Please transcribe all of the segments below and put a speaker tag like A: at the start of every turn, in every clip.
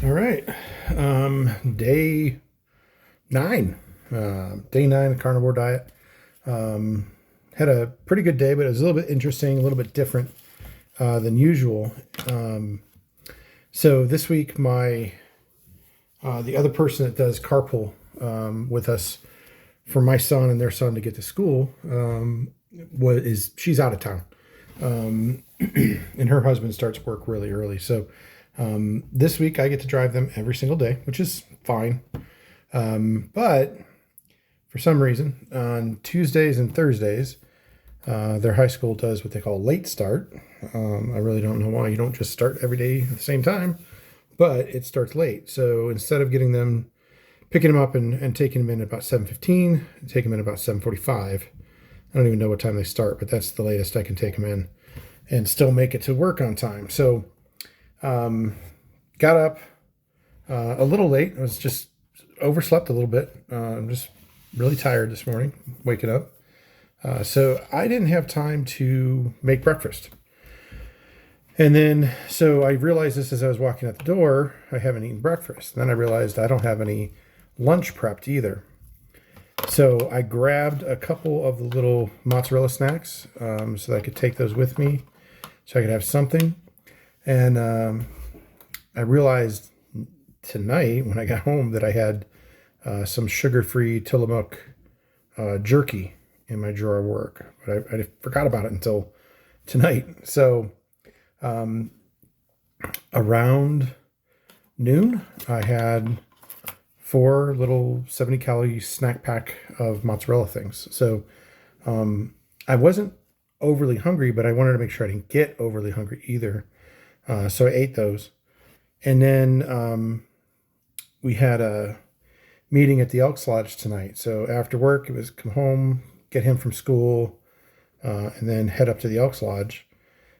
A: All right. Day nine. Day nine of Carnivore Diet. Had a pretty good day, but it was a little bit interesting, a little bit different than usual. Um, so this week, my the other person that does carpool with us for my son and their son to get to school she's out of town, and her husband starts work really early. So this week I get to drive them every single day, which is fine. But for some reason, on Tuesdays and Thursdays, their high school does what they call late start. I really don't know why you don't just start every day at the same time, but it starts late. So instead of picking them up and taking them in at about 7:15, take them in about 7:45. I don't even know what time they start, but that's the latest I can take them in and still make it to work on time. So got up a little late. I was just overslept a little bit. I'm just really tired this morning, waking up. So I didn't have time to make breakfast. And then, so I realized this as I was walking out the door, I haven't eaten breakfast. And then I realized I don't have any lunch prepped either. So I grabbed a couple of the little mozzarella snacks so that I could take those with me so I could have something. And I realized tonight when I got home that I had some sugar-free Tillamook jerky in my drawer of work, but I forgot about it until tonight. So around noon, I had 4 little 70-calorie snack pack of mozzarella things. So I wasn't overly hungry, but I wanted to make sure I didn't get overly hungry either. So I ate those. And then we had a meeting at the Elks Lodge tonight. So after work, it was come home, get him from school, and then head up to the Elks Lodge.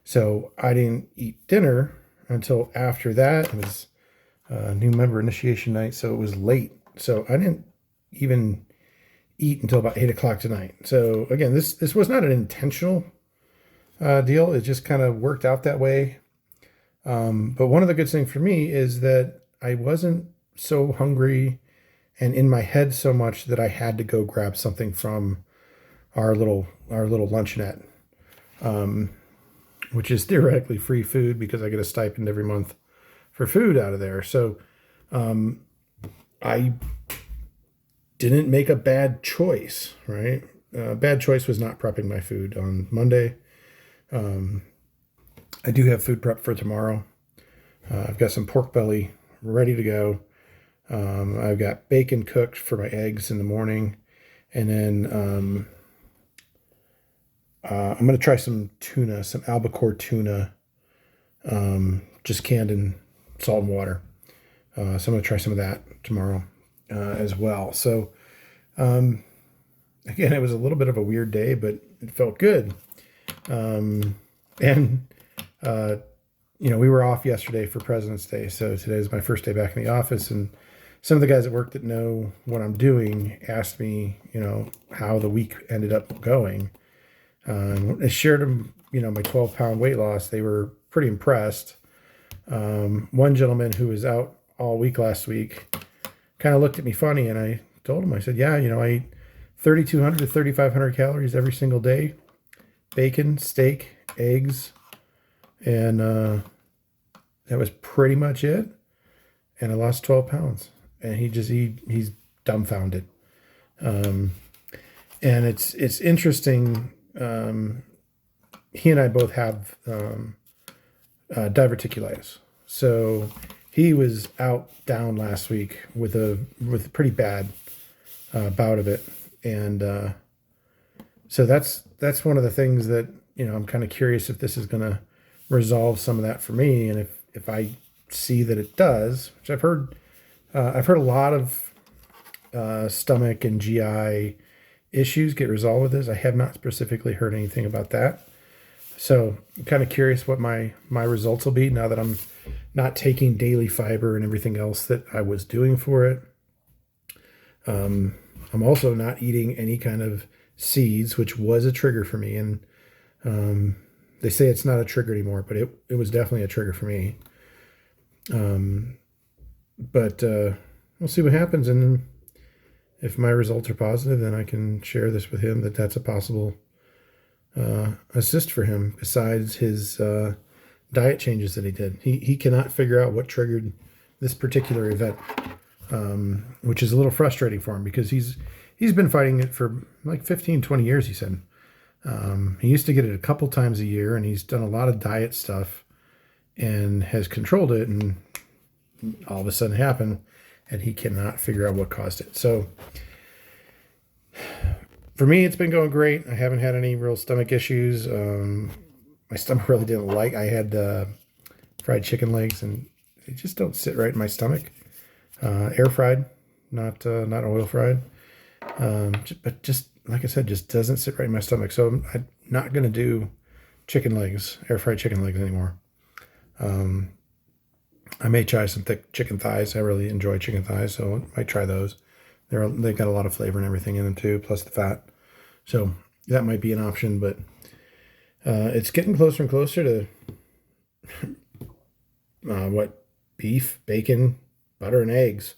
A: So I didn't eat dinner until after that. It was new member initiation night, so it was late. So I didn't even eat until about 8 o'clock tonight. So again, this was not an intentional deal. It just kind of worked out that way. But one of the good things for me is that I wasn't so hungry and in my head so much that I had to go grab something from our little luncheonette, which is theoretically free food because I get a stipend every month for food out of there. So I didn't make a bad choice, right? Bad choice was not prepping my food on Monday. I do have food prep for tomorrow. I've got some pork belly ready to go. I've got bacon cooked for my eggs in the morning. And then I'm going to try some tuna, some albacore tuna, just canned in salt and water. So I'm going to try some of that tomorrow as well. So again, it was a little bit of a weird day, but it felt good. And we were off yesterday for President's Day. So today is my first day back in the office. And some of the guys at work that know what I'm doing asked me, how the week ended up going. I shared them, my 12-pound weight loss. They were pretty impressed. One gentleman who was out all week last week kind of looked at me funny, and I told him, I said, yeah, I eat 3,200 to 3,500 calories every single day, bacon, steak, eggs, and that was pretty much it. And I lost 12 pounds, and he's dumbfounded. And it's interesting. He and I both have diverticulitis. So he was down last week with a pretty bad bout of it, and so that's one of the things that I'm kind of curious if this is going to resolve some of that for me, and if I see that it does, which I've heard a lot of stomach and GI issues get resolved with this. I have not specifically heard anything about that. So I'm kind of curious what my results will be now that I'm not taking daily fiber and everything else that I was doing for it. I'm also not eating any kind of seeds, which was a trigger for me. And they say it's not a trigger anymore, but it was definitely a trigger for me. But we'll see what happens. And if my results are positive, then I can share this with him, that that's a possible assist for him besides his diet changes that he did. He cannot figure out what triggered this particular event, which is a little frustrating for him because he's been fighting it for like 15, 20 years, he said. He used to get it a couple times a year, and he's done a lot of diet stuff and has controlled it, and all of a sudden happened, and he cannot figure out what caused it. So for me, it's been going great. I haven't had any real stomach issues. My stomach really didn't like. I had fried chicken legs, and they just don't sit right in my stomach. Air fried, not oil fried. But just like I said, just doesn't sit right in my stomach. So I'm not going to do chicken legs, air fried chicken legs anymore. I may try some thick chicken thighs. I really enjoy chicken thighs, so I might try those. They got a lot of flavor and everything in them too, plus the fat. So that might be an option, but it's getting closer and closer to beef, bacon, butter, and eggs.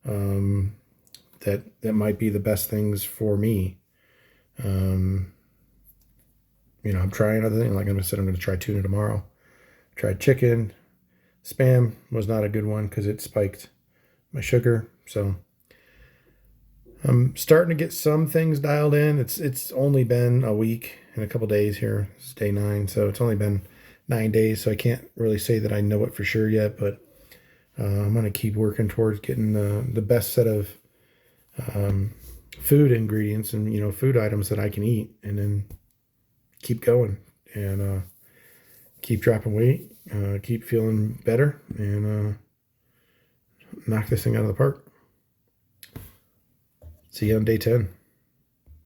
A: That might be the best things for me. I'm trying other things. Like I said, I'm going to try tuna tomorrow. Tried chicken. Spam was not a good one because it spiked my sugar. So I'm starting to get some things dialed in. It's only been a week and a couple days here. This is day 9, so it's only been 9 days. So I can't really say that I know it for sure yet, but I'm going to keep working towards getting the best set of food ingredients and food items that I can eat, and then keep going and keep dropping weight, keep feeling better, and knock this thing out of the park. See you on day 10.